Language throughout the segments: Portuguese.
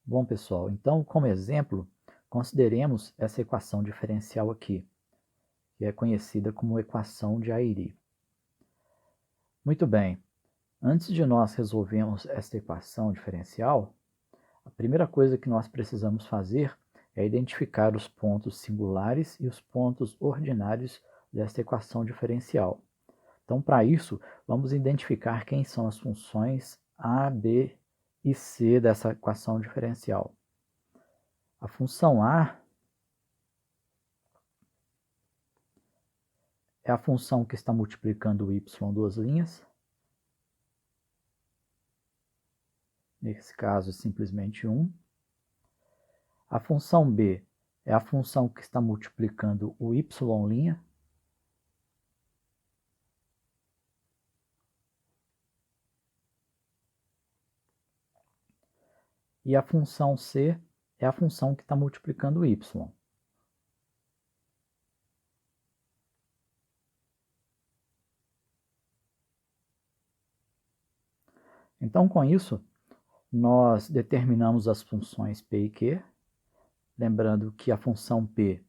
Bom, pessoal, então, como exemplo, consideremos essa equação diferencial aqui, que é conhecida como equação de Airy. Muito bem, antes de nós resolvermos esta equação diferencial, a primeira coisa que nós precisamos fazer é identificar os pontos singulares e os pontos ordinários desta equação diferencial. Então, para isso, vamos identificar quem são as funções a, b e c dessa equação diferencial. A função a é a função que está multiplicando o y duas linhas. Nesse caso, é simplesmente 1. A função b é a função que está multiplicando o y'. E a função c é a função que está multiplicando o y. Então, com isso, nós determinamos as funções p e q, lembrando que a função p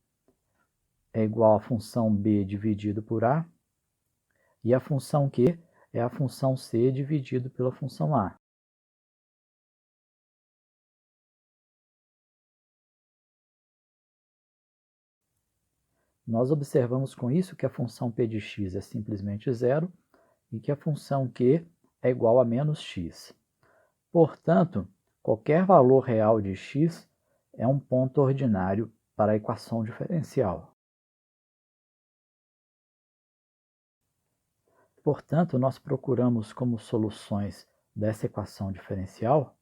é igual à função b dividido por a, e a função q é a função c dividido pela função a. Nós observamos com isso que a função p de x é simplesmente zero e que a função q é igual a menos x. Portanto, qualquer valor real de x é um ponto ordinário para a equação diferencial. Portanto, nós procuramos como soluções dessa equação diferencial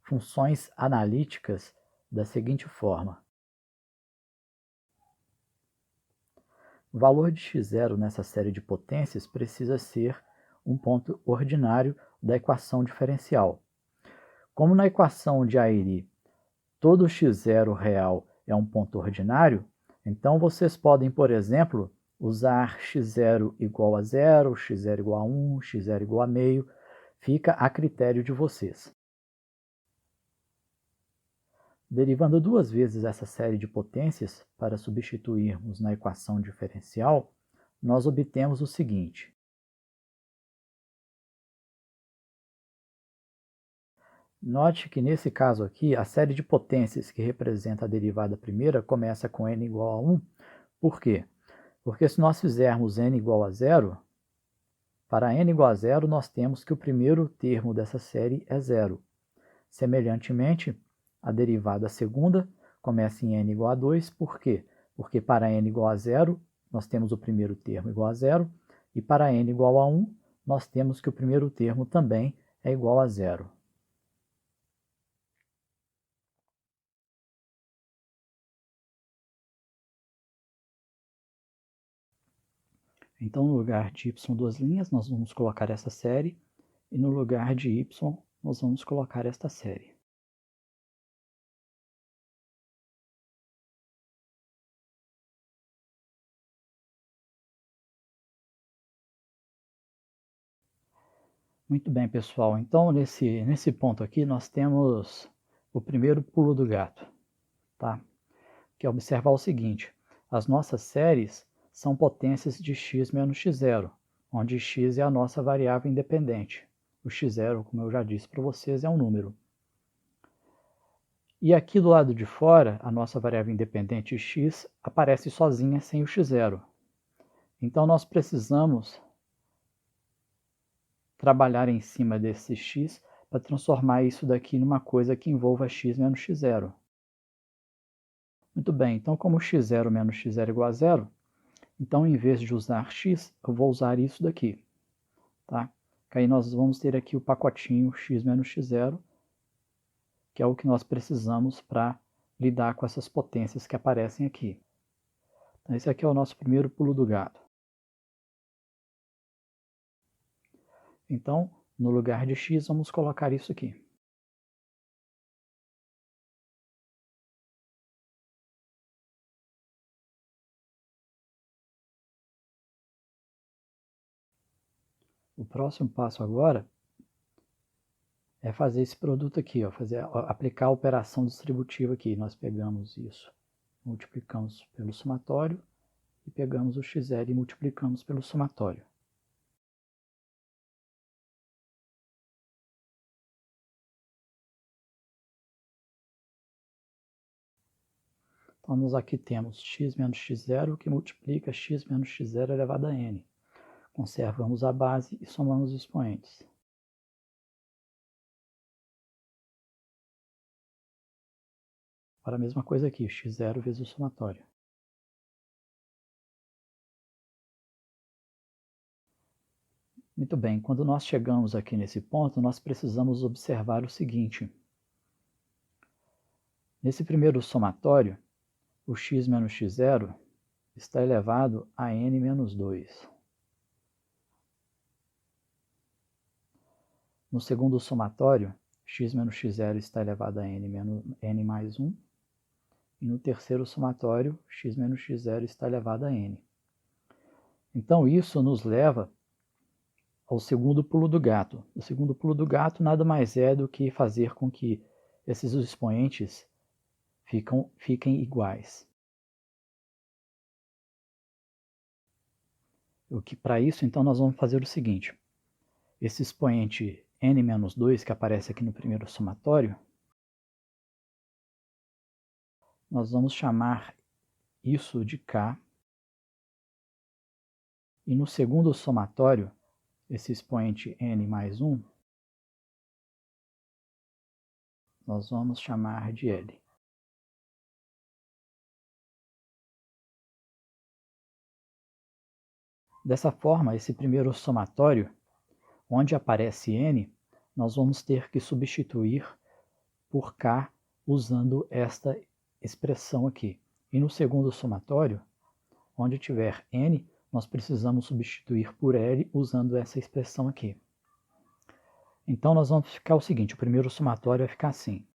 funções analíticas da seguinte forma. O valor de x0 nessa série de potências precisa ser um ponto ordinário da equação diferencial. Como na equação de Airy todo x0 real é um ponto ordinário, então vocês podem, por exemplo, usar x0 igual a 0, x0 igual a 1, x0 igual a meio, fica a critério de vocês. Derivando duas vezes essa série de potências para substituirmos na equação diferencial, nós obtemos o seguinte. Note que nesse caso aqui, a série de potências que representa a derivada primeira começa com n igual a 1. Por quê? Porque se nós fizermos n igual a 0, para n igual a 0, nós temos que o primeiro termo dessa série é 0. Semelhantemente, a derivada segunda começa em n igual a 2, por quê? Porque para n igual a 0, nós temos o primeiro termo igual a 0, e para n igual a 1, nós temos que o primeiro termo também é igual a 0. Então, no lugar de y duas linhas, nós vamos colocar essa série, e no lugar de y, nós vamos colocar esta série. Muito bem, pessoal. Então, nesse ponto aqui, nós temos o primeiro pulo do gato, tá? Que é observar o seguinte, as nossas séries são potências de x menos x0, onde x é a nossa variável independente. O x0, como eu já disse para vocês, é um número. E aqui do lado de fora, a nossa variável independente x aparece sozinha sem o x0. Então, nós precisamos trabalhar em cima desse x para transformar isso daqui numa coisa que envolva x menos x0. Muito bem, então como x0 menos x0 é igual a 0, então em vez de usar x, eu vou usar isso daqui. Tá? Aí nós vamos ter aqui o pacotinho x menos x0, que é o que nós precisamos para lidar com essas potências que aparecem aqui. Então, esse aqui é o nosso primeiro pulo do gato. Então, no lugar de x, vamos colocar isso aqui. O próximo passo agora é fazer esse produto aqui, ó, aplicar a operação distributiva aqui. Nós pegamos isso, multiplicamos pelo somatório e pegamos o xl e multiplicamos pelo somatório. Então, nós aqui temos x menos x0, que multiplica x menos x0 elevado a n. Conservamos a base e somamos os expoentes. Para a mesma coisa aqui, x0 vezes o somatório. Muito bem, quando nós chegamos aqui nesse ponto, nós precisamos observar o seguinte. Nesse primeiro somatório, o x menos x0 está elevado a n menos 2. No segundo somatório, x menos x0 está elevado a n mais 1. E no terceiro somatório, x menos x0 está elevado a n. Então, isso nos leva ao segundo pulo do gato. O segundo pulo do gato nada mais é do que fazer com que esses expoentes fiquem iguais. Para isso, então, nós vamos fazer o seguinte. Esse expoente n menos 2, que aparece aqui no primeiro somatório, nós vamos chamar isso de k. E no segundo somatório, esse expoente n mais 1, nós vamos chamar de L. Dessa forma, esse primeiro somatório, onde aparece n, nós vamos ter que substituir por k usando esta expressão aqui. E no segundo somatório, onde tiver n, nós precisamos substituir por L usando essa expressão aqui. Então, nós vamos ficar o seguinte, o primeiro somatório vai ficar assim.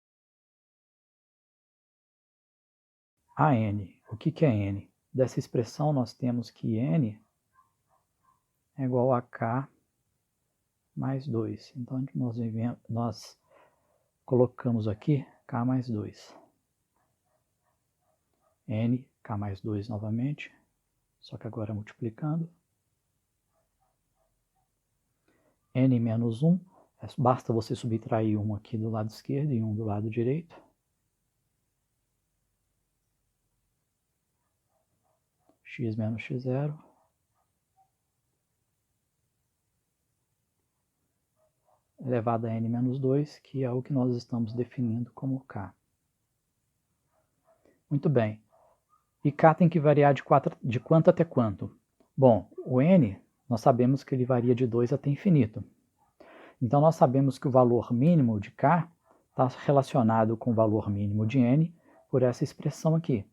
A n, o que é n? Dessa expressão, nós temos que n é igual a k mais 2. Então, nós colocamos aqui k mais 2. N, k mais 2 novamente, só que agora multiplicando. N menos 1, basta você subtrair um aqui do lado esquerdo e um do lado direito. X menos x0. Elevado a n menos 2, que é o que nós estamos definindo como k. Muito bem. E k tem que variar de quanto até quanto? Bom, o n, nós sabemos que ele varia de 2 até infinito. Então, nós sabemos que o valor mínimo de k está relacionado com o valor mínimo de n por essa expressão aqui.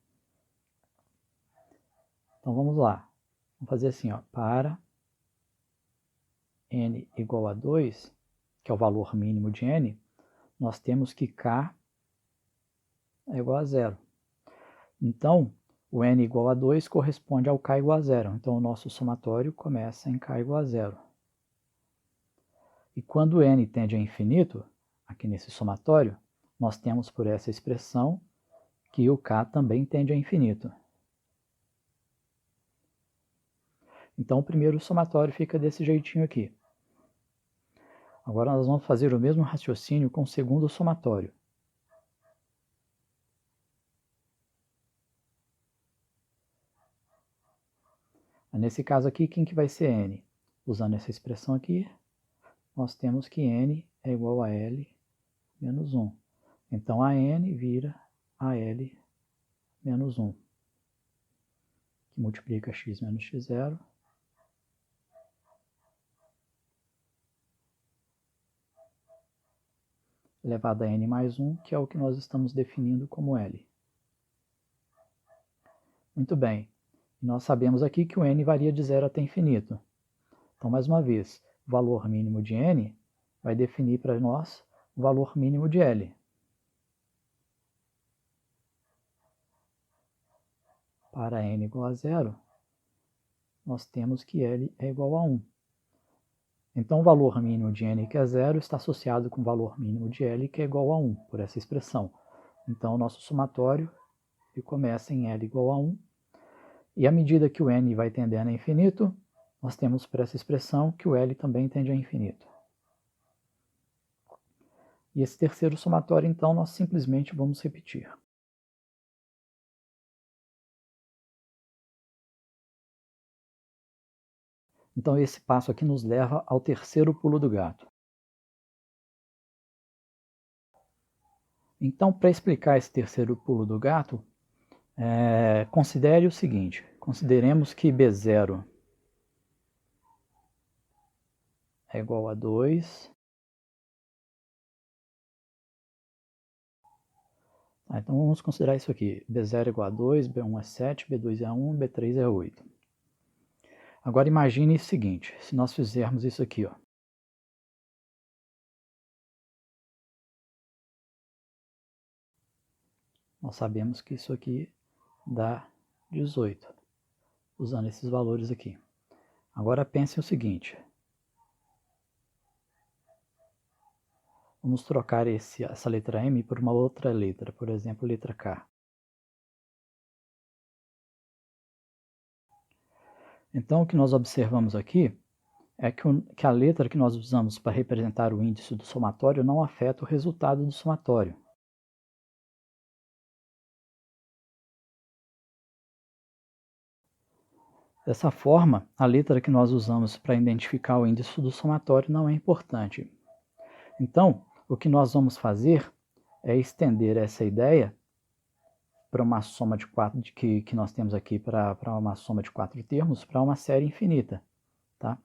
Então, vamos lá. Vamos fazer assim, ó, para n igual a 2, que é o valor mínimo de n, nós temos que k é igual a 0. Então, o n igual a 2 corresponde ao k igual a 0. Então, o nosso somatório começa em k igual a 0. E quando n tende a infinito, aqui nesse somatório, nós temos por essa expressão que o k também tende a infinito. Então, o primeiro somatório fica desse jeitinho aqui. Agora, nós vamos fazer o mesmo raciocínio com o segundo somatório. Nesse caso aqui, quem que vai ser n? Usando essa expressão aqui, nós temos que n é igual a L menos 1. Então, a n vira a L menos 1, que multiplica x menos x0. Elevado a n mais 1, que é o que nós estamos definindo como L. Muito bem. Nós sabemos aqui que o n varia de 0 até infinito. Então, mais uma vez, o valor mínimo de n vai definir para nós o valor mínimo de L. Para n igual a 0, nós temos que L é igual a 1. Então, o valor mínimo de n, que é 0, está associado com o valor mínimo de L, que é igual a 1, por essa expressão. Então, o nosso somatório começa em L igual a 1. E à medida que o n vai tendendo a infinito, nós temos por essa expressão que o L também tende a infinito. E esse terceiro somatório, então, nós simplesmente vamos repetir. Então, esse passo aqui nos leva ao terceiro pulo do gato. Então, para explicar esse terceiro pulo do gato, considere o seguinte: consideremos que B0 é igual a 2. Então, vamos considerar isso aqui. B0 é igual a 2, B1 é 7, B2 é 1, B3 é 8. Agora, imagine o seguinte: se nós fizermos isso aqui, ó. Nós sabemos que isso aqui dá 18, usando esses valores aqui. Agora pense o seguinte: vamos trocar essa letra M por uma outra letra, por exemplo, letra K. Então, o que nós observamos aqui é que a letra que nós usamos para representar o índice do somatório não afeta o resultado do somatório. Dessa forma, a letra que nós usamos para identificar o índice do somatório não é importante. Então, o que nós vamos fazer é estender essa ideia para uma soma de 4 que nós temos aqui, para uma soma de 4 termos, para uma série infinita. Tá?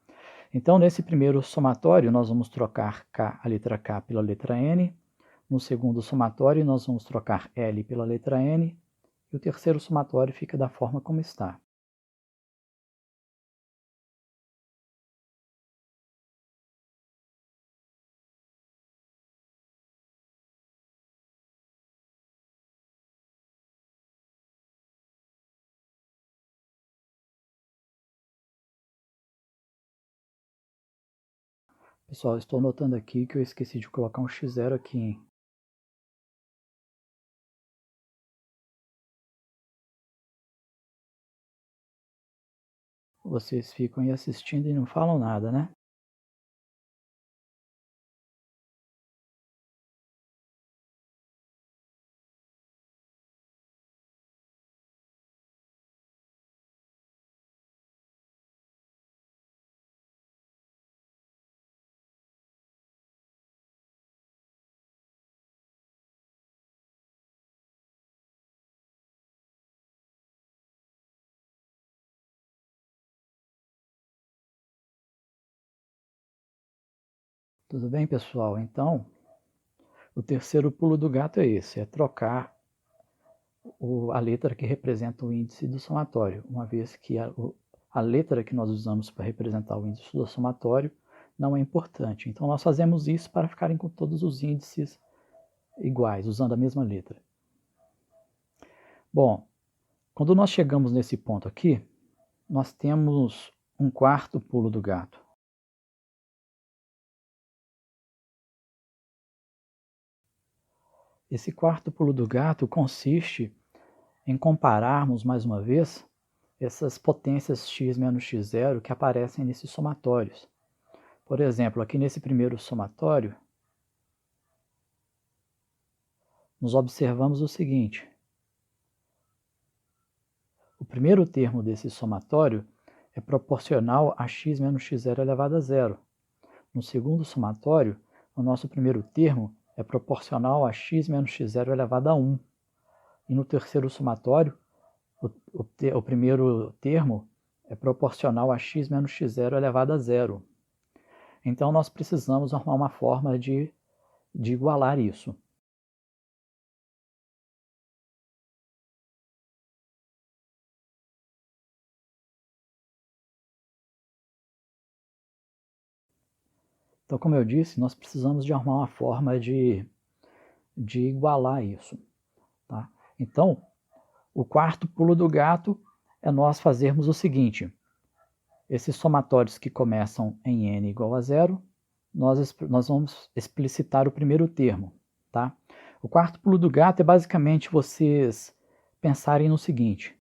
Então, nesse primeiro somatório, nós vamos trocar a letra K pela letra N. No segundo somatório, nós vamos trocar L pela letra N. E o terceiro somatório fica da forma como está. Pessoal, estou notando aqui que eu esqueci de colocar um x0 aqui, hein? Vocês ficam aí assistindo e não falam nada, né? Tudo bem, pessoal? Então, o terceiro pulo do gato é esse, é trocar a letra que representa o índice do somatório, uma vez que a letra que nós usamos para representar o índice do somatório não é importante. Então, nós fazemos isso para ficarem com todos os índices iguais, usando a mesma letra. Bom, quando nós chegamos nesse ponto aqui, nós temos um quarto pulo do gato. Esse quarto pulo do gato consiste em compararmos, mais uma vez, essas potências x menos x0 que aparecem nesses somatórios. Por exemplo, aqui nesse primeiro somatório, nós observamos o seguinte: o primeiro termo desse somatório é proporcional a x menos x0 elevado a zero. No segundo somatório, o nosso primeiro termo é proporcional a x menos x0 elevado a 1. E no terceiro somatório, o primeiro termo é proporcional a x menos x0 elevado a zero. Então, nós precisamos arrumar uma forma de igualar isso. Então, como eu disse, nós precisamos de arrumar uma forma de igualar isso. Tá? Então, o quarto pulo do gato é nós fazermos o seguinte: Esses somatórios que começam em n igual a zero, nós vamos explicitar o primeiro termo, tá? O quarto pulo do gato é basicamente vocês pensarem no seguinte.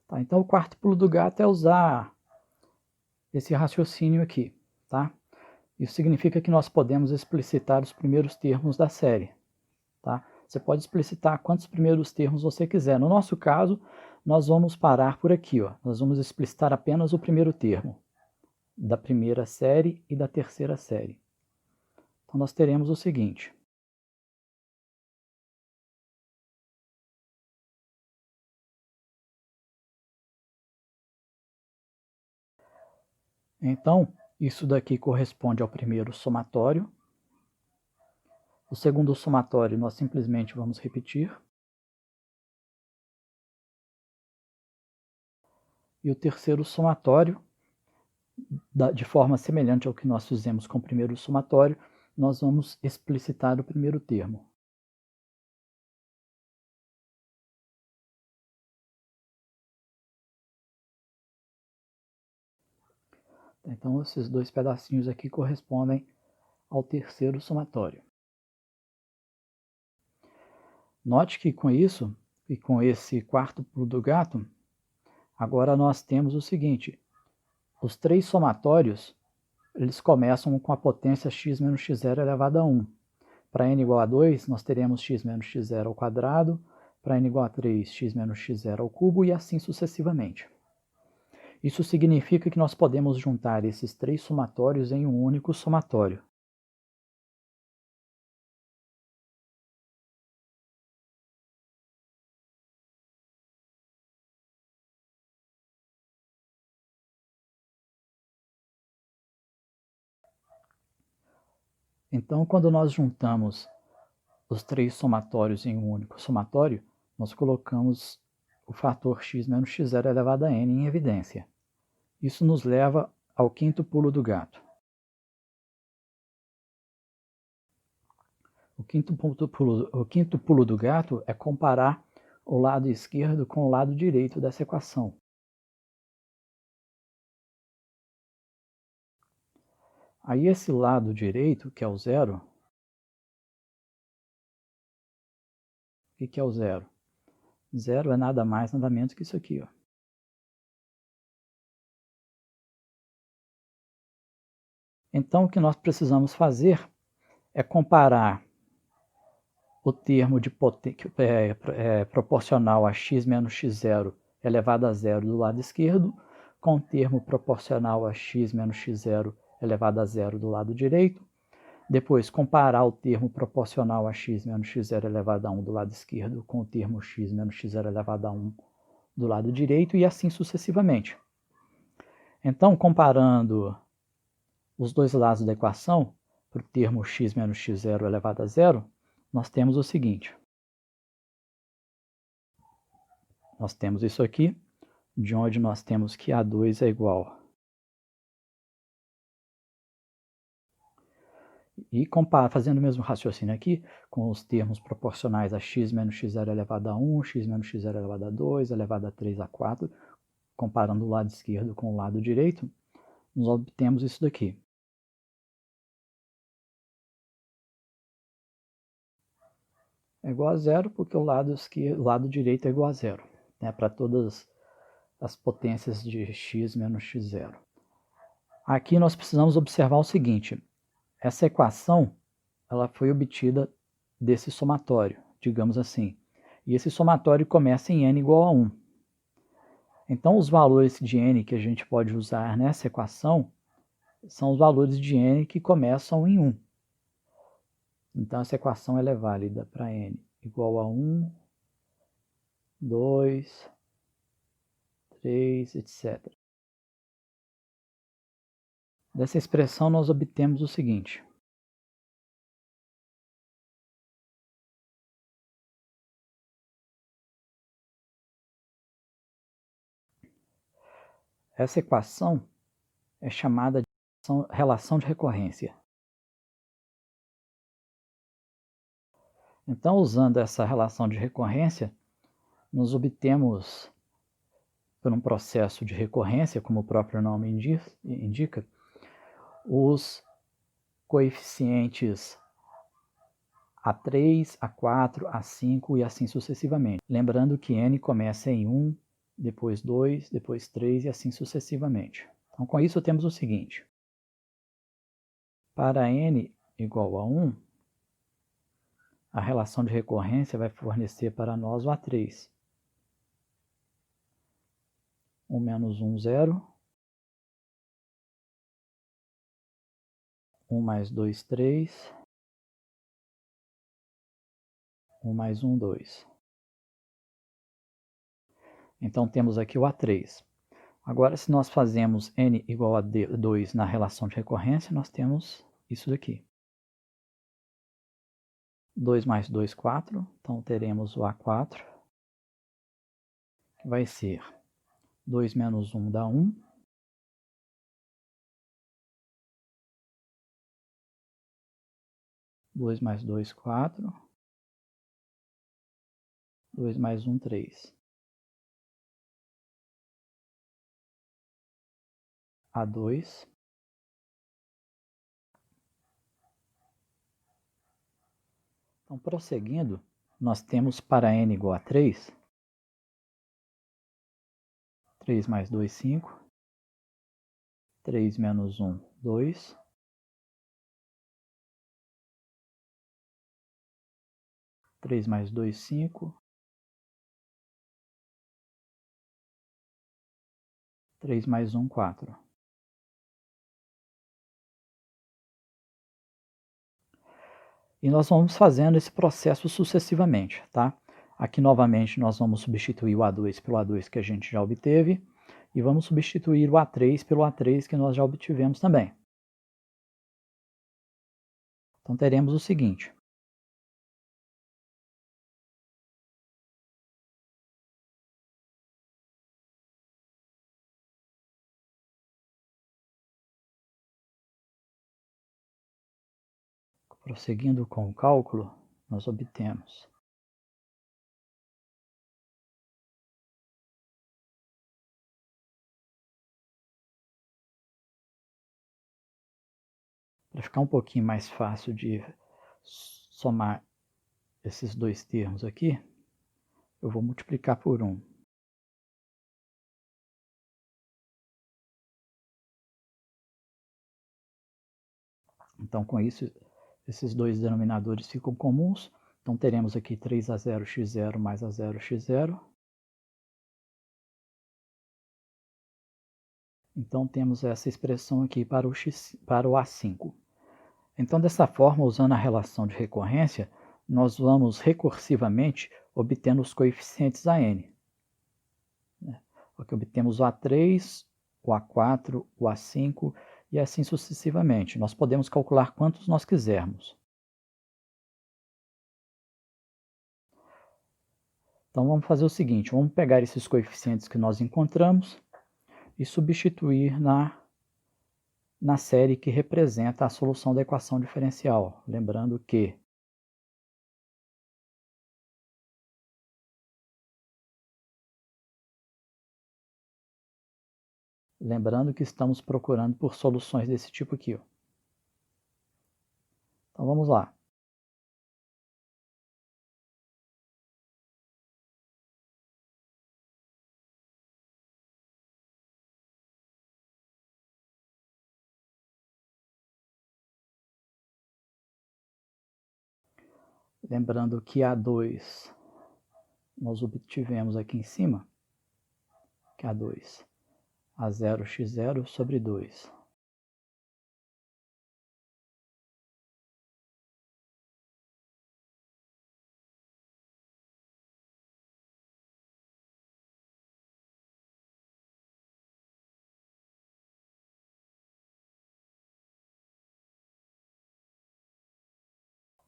Tá? Então, o quarto pulo do gato é usar esse raciocínio aqui, tá? Isso significa que nós podemos explicitar os primeiros termos da série, tá? Você pode explicitar quantos primeiros termos você quiser. No nosso caso, nós vamos parar por aqui, ó. Nós vamos explicitar apenas o primeiro termo da primeira série e da terceira série. Então, nós teremos o seguinte. Então, isso daqui corresponde ao primeiro somatório. O segundo somatório nós simplesmente vamos repetir. E o terceiro somatório, de forma semelhante ao que nós fizemos com o primeiro somatório, nós vamos explicitar o primeiro termo. Então, esses dois pedacinhos aqui correspondem ao terceiro somatório. Note que com isso, e com esse quarto pulo do gato, agora nós temos o seguinte. Os três somatórios, eles começam com a potência x menos x0 elevado a 1. Para n igual a 2, nós teremos x menos x0 ao quadrado. Para n igual a 3, x menos x0 ao cubo e assim sucessivamente. Isso significa que nós podemos juntar esses três somatórios em um único somatório. Então, quando nós juntamos os três somatórios em um único somatório, nós colocamos o fator x menos x0 elevado a n em evidência. Isso nos leva ao quinto pulo do gato. O quinto pulo do gato é comparar o lado esquerdo com o lado direito dessa equação. Aí esse lado direito, que é o zero, o que é o zero? Zero é nada mais, nada menos que isso aqui, ó. Então, o que nós precisamos fazer é comparar o termo de proporcional a x menos x0 elevado a zero do lado esquerdo com o termo proporcional a x menos x0 elevado a zero do lado direito. Depois, comparar o termo proporcional a x menos x0 elevado a 1 do lado esquerdo com o termo x menos x0 elevado a 1 do lado direito e assim sucessivamente. Então, comparando os dois lados da equação, para o termo x menos x0 elevado a zero, nós temos o seguinte. Nós temos isso aqui, de onde nós temos que A2 é igual. E fazendo o mesmo raciocínio aqui, com os termos proporcionais a x menos x0 elevado a 1, x menos x0 elevado a 2, elevado a 3 a 4, comparando o lado esquerdo com o lado direito, nós obtemos isso daqui. É igual a zero porque o lado direito é igual a zero, né, para todas as potências de x menos x0. Aqui nós precisamos observar o seguinte. Essa equação ela foi obtida desse somatório, digamos assim. E esse somatório começa em n igual a 1. Então, os valores de n que a gente pode usar nessa equação são os valores de n que começam em 1. Então, essa equação ela é válida para n igual a 1, 2, 3, etc. Dessa expressão, nós obtemos o seguinte. Essa equação é chamada de relação de recorrência. Então, usando essa relação de recorrência, nós obtemos, por um processo de recorrência, como o próprio nome indica, os coeficientes A3, A4, A5 e assim sucessivamente. Lembrando que n começa em 1, depois 2, depois 3 e assim sucessivamente. Então, com isso, temos o seguinte. Para n igual a 1, a relação de recorrência vai fornecer para nós o A3. 1 menos 1, 0. 1 mais 2, 3. 1 mais 1, 2. Então, temos aqui o A3. Agora, se nós fazemos n igual a 2 na relação de recorrência, nós temos isso daqui. 2 mais 2, 4. Então, teremos o A4, que vai ser 2 menos 1 dá 1. 2 mais 2, 4. 2 mais 1, 3. A2. Então, prosseguindo, nós temos para n igual a 3, 3 mais 2, 5. 3 menos 1, 2. 3 mais 2, 5. 3 mais 1, 4. E nós vamos fazendo esse processo sucessivamente, tá? Aqui novamente nós vamos substituir o A2 pelo A2 que a gente já obteve e vamos substituir o A3 pelo A3 que nós já obtivemos também. Então teremos o seguinte. Prosseguindo com o cálculo, nós obtemos para ficar um pouquinho mais fácil de somar esses dois termos aqui, eu vou multiplicar por 1. Então, com isso, esses dois denominadores ficam comuns. Então, teremos aqui 3A0x0 mais A0x0. Então, temos essa expressão aqui para o A5. Então, dessa forma, usando a relação de recorrência, nós vamos recursivamente obtendo os coeficientes a n. Aqui obtemos o A3, o A4, o A5 e assim sucessivamente. Nós podemos calcular quantos nós quisermos. Então, vamos fazer o seguinte, vamos pegar esses coeficientes que nós encontramos e substituir na série que representa a solução da equação diferencial. Lembrando que estamos procurando por soluções desse tipo aqui. Ó. Então, vamos lá. Lembrando que A2 nós obtivemos aqui em cima, que A2, A0x0 sobre 2.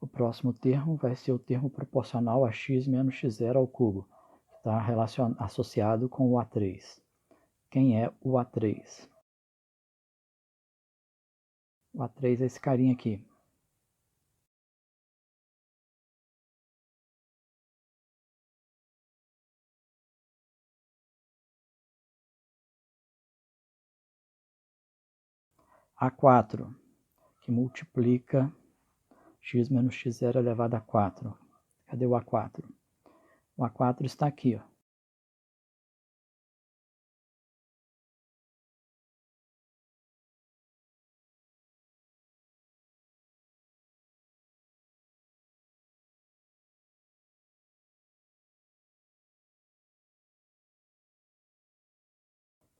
O próximo termo vai ser o termo proporcional a x menos x0 ao cubo, que está associado com o A3. Quem é o A3? O A3 é esse carinha aqui. A4, que multiplica x menos x0 elevado a 4. Cadê o A4? O A4 está aqui, ó.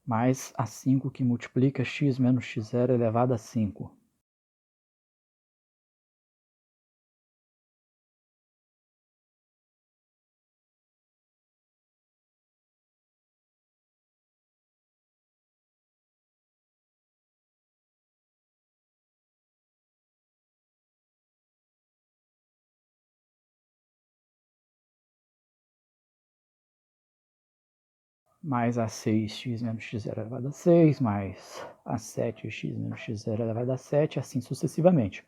Mais A5 que multiplica x menos x0 elevado a 5. Mais A6x menos x0 elevado a 6, mais A7x menos x0 elevado a 7, assim sucessivamente.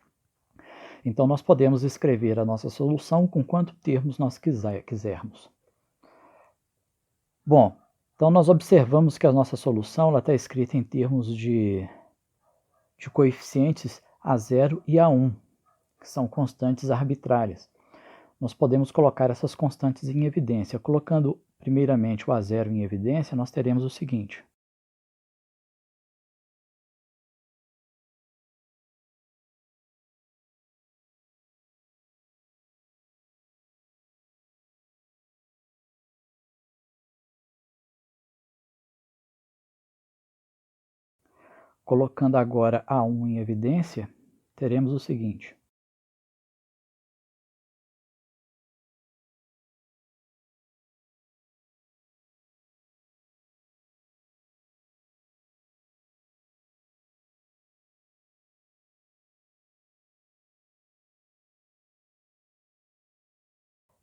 Então, nós podemos escrever a nossa solução com quantos termos nós quisermos. Bom, então nós observamos que a nossa solução está escrita em termos de coeficientes A0 e A1, que são constantes arbitrárias. Nós podemos colocar essas constantes em evidência. Colocando primeiramente o A0 em evidência, nós teremos o seguinte. Colocando agora A1 em evidência, teremos o seguinte.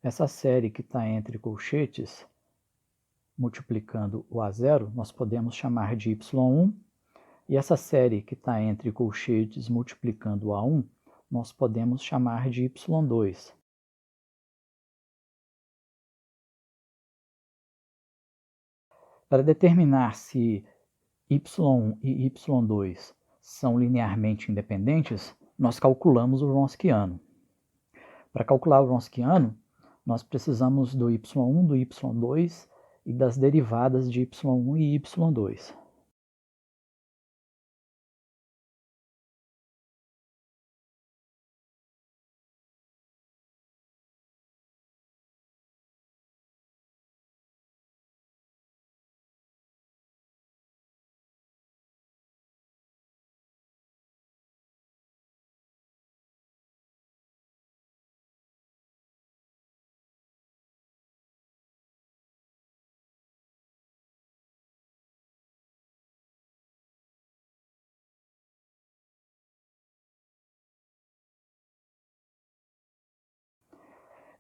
Essa série que está entre colchetes, multiplicando o A0, nós podemos chamar de Y1. E essa série que está entre colchetes multiplicando o A1, nós podemos chamar de Y2. Para determinar se Y1 e Y2 são linearmente independentes, nós calculamos o Wronskiano. Para calcular o Wronskiano, nós precisamos do Y1, do Y2 e das derivadas de Y1 e Y2.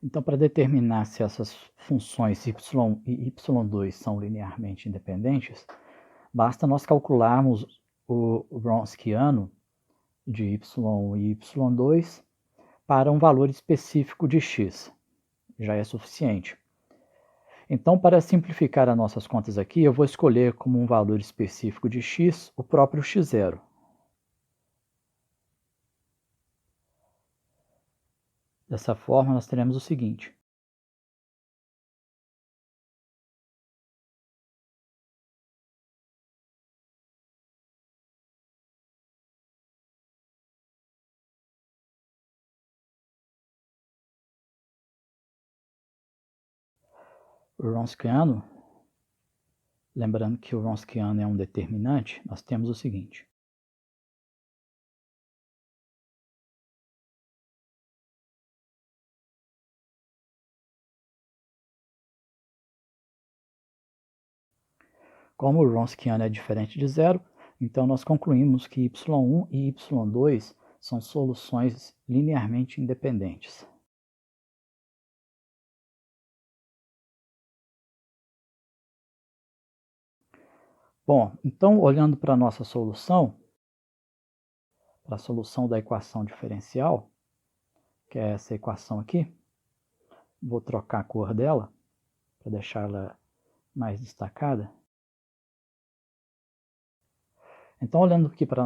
Então, para determinar se essas funções y e y2 são linearmente independentes, basta nós calcularmos o Wronskiano de y e y2 para um valor específico de x. Já é suficiente. Então, para simplificar as nossas contas aqui, eu vou escolher como um valor específico de x o próprio x0. Dessa forma, nós teremos o seguinte. O Wronskiano, lembrando que o Wronskiano é um determinante, nós temos o seguinte. Como o Wronskiano é diferente de zero, então nós concluímos que y1 e y2 são soluções linearmente independentes. Bom, então olhando para a nossa solução, para a solução da equação diferencial, que é essa equação aqui, vou trocar a cor dela para deixá-la mais destacada. Então, olhando aqui para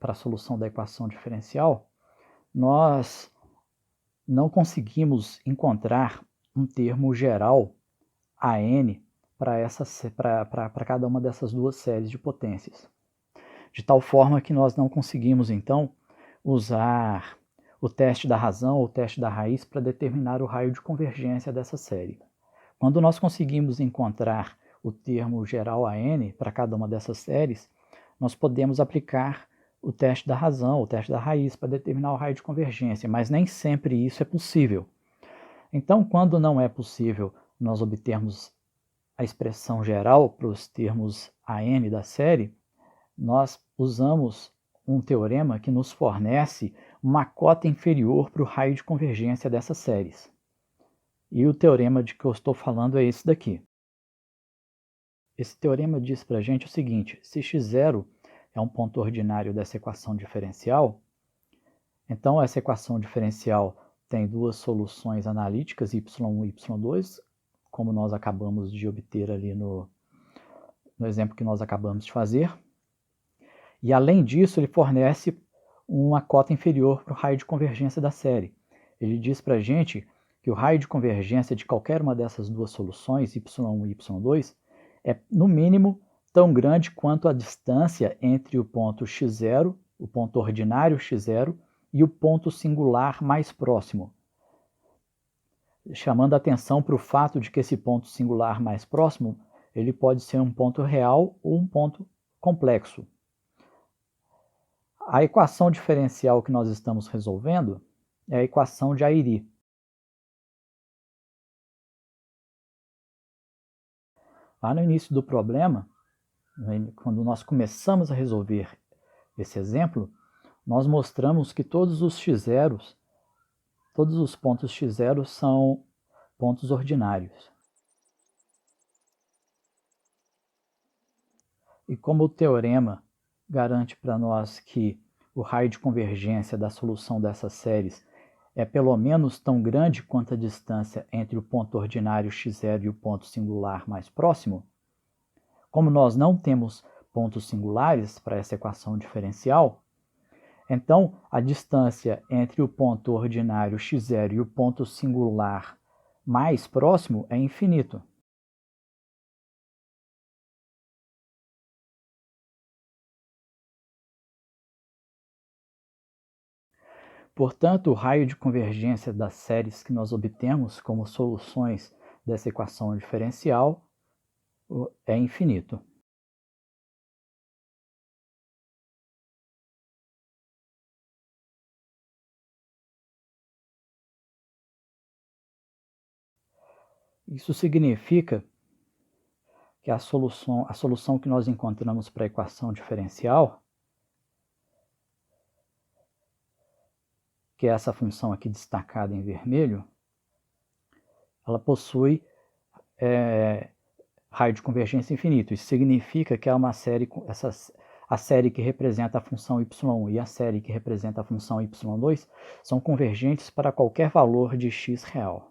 a solução da equação diferencial, nós não conseguimos encontrar um termo geral AN para cada uma dessas duas séries de potências. De tal forma que nós não conseguimos, então, usar o teste da razão ou o teste da raiz para determinar o raio de convergência dessa série. Quando nós conseguimos encontrar o termo geral AN para cada uma dessas séries, nós podemos aplicar o teste da razão, o teste da raiz, para determinar o raio de convergência, mas nem sempre isso é possível. Então, quando não é possível nós obtermos a expressão geral para os termos AN da série, nós usamos um teorema que nos fornece uma cota inferior para o raio de convergência dessas séries. E o teorema de que eu estou falando é esse daqui. Esse teorema diz para a gente o seguinte: se x0 é um ponto ordinário dessa equação diferencial, então essa equação diferencial tem duas soluções analíticas, y1 e y2, como nós acabamos de obter ali no exemplo que nós acabamos de fazer. E além disso, ele fornece uma cota inferior para o raio de convergência da série. Ele diz para a gente que o raio de convergência de qualquer uma dessas duas soluções, y1 e y2, é no mínimo tão grande quanto a distância entre o ponto x0, o ponto ordinário x0, e o ponto singular mais próximo. Chamando a atenção para o fato de que esse ponto singular mais próximo, ele pode ser um ponto real ou um ponto complexo. A equação diferencial que nós estamos resolvendo é a equação de Airy. Lá no início do problema, quando nós começamos a resolver esse exemplo, nós mostramos que todos os x0s, todos os pontos x0 são pontos ordinários. E como o teorema garante para nós que o raio de convergência da solução dessas séries é pelo menos tão grande quanto a distância entre o ponto ordinário x0 e o ponto singular mais próximo, como nós não temos pontos singulares para essa equação diferencial, então a distância entre o ponto ordinário x0 e o ponto singular mais próximo é infinito. Portanto, o raio de convergência das séries que nós obtemos como soluções dessa equação diferencial é infinito. Isso significa que a solução que nós encontramos para a equação diferencial, que é essa função aqui destacada em vermelho, ela possui raio de convergência infinito. Isso significa que é uma série, a série que representa a função y1 e a série que representa a função y2 são convergentes para qualquer valor de x real.